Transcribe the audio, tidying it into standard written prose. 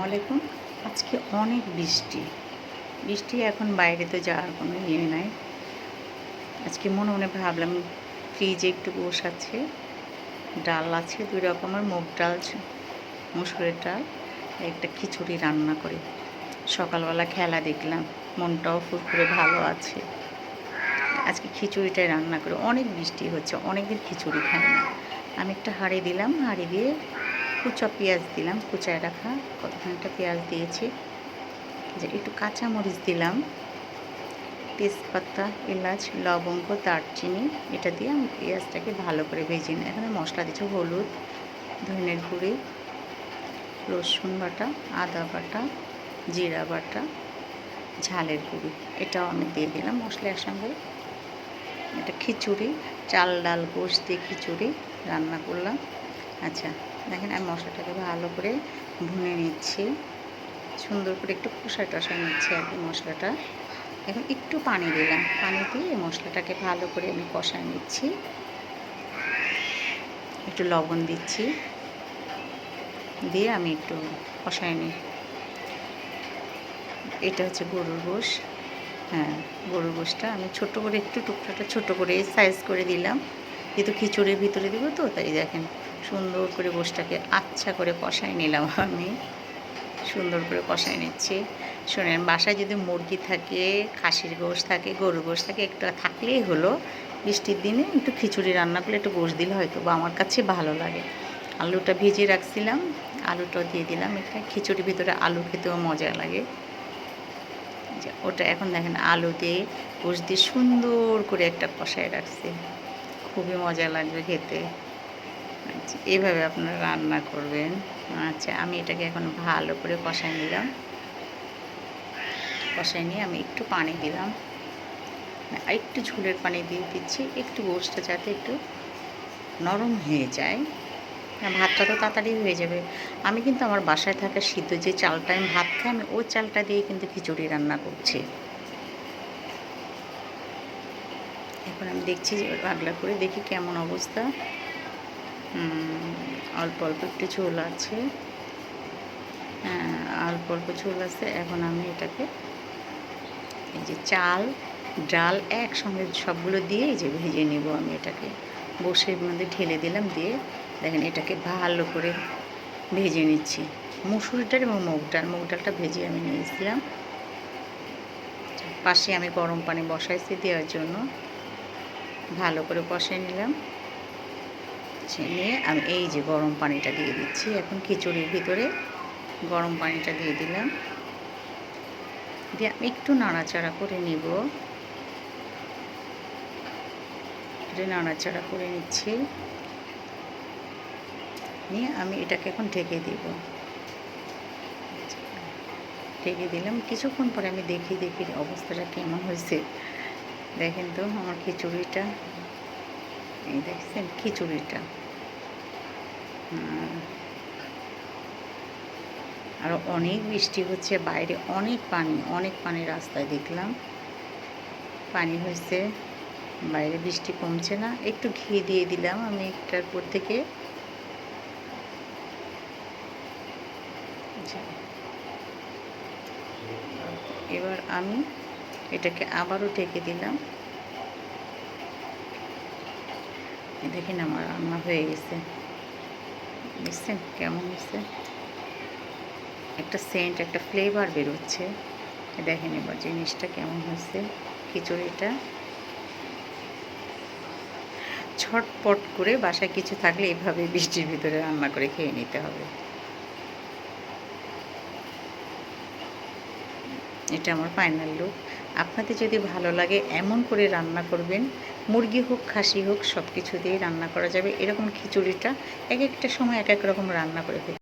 আলাইকুম। আজকে অনেক বৃষ্টি। এখন বাইরে তো যাওয়ার কোনো ইয়ে নাই। আজকে মনে মনে ভাবলাম ফ্রিজে একটু গোশ আছে, ডাল আছে ২ রকমের, মুগ ডাল, মসুরের ডাল, একটা খিচুড়ি রান্না করি। সকালবেলা খেলা দেখলাম, মনটাও ফুরফুরে ভালো আছে। আজকে খিচুড়িটাই রান্না করি। অনেক বৃষ্টি হচ্ছে, অনেকদিন খিচুড়ি খাই না। আমি একটা হাঁড়ি দিলাম, হাঁড়ি দিয়ে কুচা পেঁয়াজ দিলাম, কুচায় রাখা কতখানিকটা পেঁয়াজ দিয়েছি, যে একটু কাঁচামরিচ দিলাম, তেজপাতা, এলাচ, লবঙ্গ, দারচিনি, এটা দিয়ে আমি পেঁয়াজটাকে ভালো করে ভেজে নিই। এখানে মশলা দিচ্ছি হলুদ, ধনের গুঁড়ি, রসুন বাটা, আদা বাটা, জিরা বাটা, ঝালের গুঁড়ি, এটাও আমি দিয়ে দিলাম মশলা একসঙ্গে। এটা খিচুড়ি, চাল ডাল গোশ দিয়ে খিচুড়ি রান্না করলাম। আচ্ছা দেখেন, আমি মশলাটাকে ভালো করে ভুনে নিচ্ছি, সুন্দর করে একটু কষায় টষায় নিচ্ছি আর কি মশলাটা। এখন একটু পানি দিলাম, পানি দিয়ে মশলাটাকে ভালো করে আমি কষায় নিচ্ছি। একটু লবণ দিচ্ছি, দিয়ে আমি একটু কষায় নিই। এটা হচ্ছে গরুর গোশ। হ্যাঁ, গরুর গোশটা আমি ছোট্ট করে একটু টুকরাটা ছোট করে সাইজ করে দিলাম, যেহেতু খিচুড়ির ভিতরে দিব তো, তাই দেখেন সুন্দর করে গোশটাকে আচ্ছা করে কষায় নিলাম। আমি সুন্দর করে কষায় নিচ্ছি। শোনেন, বাসায় যদি মুরগি থাকে, খাসির গোশ থাকে, গরুর গোশ থাকে, একটু থাকলেই হলো। বৃষ্টির দিনে একটু খিচুড়ি রান্না করলে একটু গোশ দিলে হয়তো বা আমার কাছে ভালো লাগে। আলুটা ভিজিয়ে রাখছিলাম, আলুটাও দিয়ে দিলাম। এটা খিচুড়ির ভিতরে আলু খেতেও মজা লাগে। ওটা এখন দেখেন আলু দিয়ে গোশ দিয়ে সুন্দর করে একটা কষায় রাখছি, খুবই মজা লাগবে খেতে। আচ্ছা, এভাবে আপনারা রান্না করবেন। আচ্ছা, আমি এটাকে এখন ভালো করে কষায় নিলাম। কষায় নিয়ে আমি একটু পানি দিলাম, আর একটু ঝোলের পানি দিয়ে দিচ্ছি, একটু গোশটা যাতে একটু নরম হয়ে যায়। ভাতটা তো তাড়াতাড়ি হয়ে যাবে। আমি কিন্তু আমার বাসায় থাকা সিদ্ধ যে চালটা আমি ভাত খাই, আমি ওই চালটা দিয়ে কিন্তু খিচুড়ি রান্না করছি। এখন আমি দেখছি যে আগলা করে দেখি কেমন অবস্থা। অল্প অল্প একটু ঝোল আছে, হ্যাঁ অল্প অল্প ঝোল আছে। এখন আমি এটাকে এই যে চাল ডাল একসঙ্গে সবগুলো দিয়ে এই যে ভেজে নেব। আমি এটাকে বসের মধ্যে ঢেলে দিলাম, দিয়ে দেখেন এটাকে ভালো করে ভেজে নিচ্ছি। মুসুর ডাল এবং মুগ ডালটা ভেজে আমি নিয়েছিলাম। পাশে আমি গরম পানি বসাইছি দেওয়ার জন্য, ভালো করে কষিয়ে নিলাম। নিয়ে আমি এই যে গরম পানিটা দিয়ে দিচ্ছি। এখন খিচুড়ির ভিতরে গরম পানিটা দিয়ে দিলাম, দিয়ে আমি একটু নাড়াচাড়া করে নিব। নাড়াচাড়া করে নিচ্ছি, নিয়ে আমি এটাকে এখন ঢেকে দিব। ঢেকে দিলাম। কিছুক্ষণ পরে আমি দেখি অবস্থাটা কেমন হয়েছে। দেখেন তো আমার খিচুড়িটা, এই দেখছেন খিচুড়িটা। আর অনেক বৃষ্টি হচ্ছে, বাইরে অনেক পানি রাস্তায় দেখলাম, পানি হয়েছে। বাইরে বৃষ্টি কমছে না। একটু ঘি দিয়ে দিলাম আমি একটার পর থেকে। এবার আমি এটাকে আবারও ঢেকে দিলাম। দেখেন আমার রান্না হয়ে গেছে, দেখছেন কেমন হয়েছে। একটা সেন্ট, একটা ফ্লেভার বেরোচ্ছে। দেখেন এবার জিনিসটা কেমন হয়েছে। খিচুড়িটা ছটপট করে, বাসায় কিছু থাকলে এভাবে বৃষ্টির ভিতরে রান্না করে খেয়ে নিতে হবে। এটা আমার ফাইনাল লুক। আপনাদের যদি ভালো লাগে এমন করে রান্না করবেন। মুরগি হোক খাসি হোক সব কিছু দিয়েই রান্না করা যাবে। এরকম খিচুড়িটা এক একটা সময় এক এক রকম রান্না করে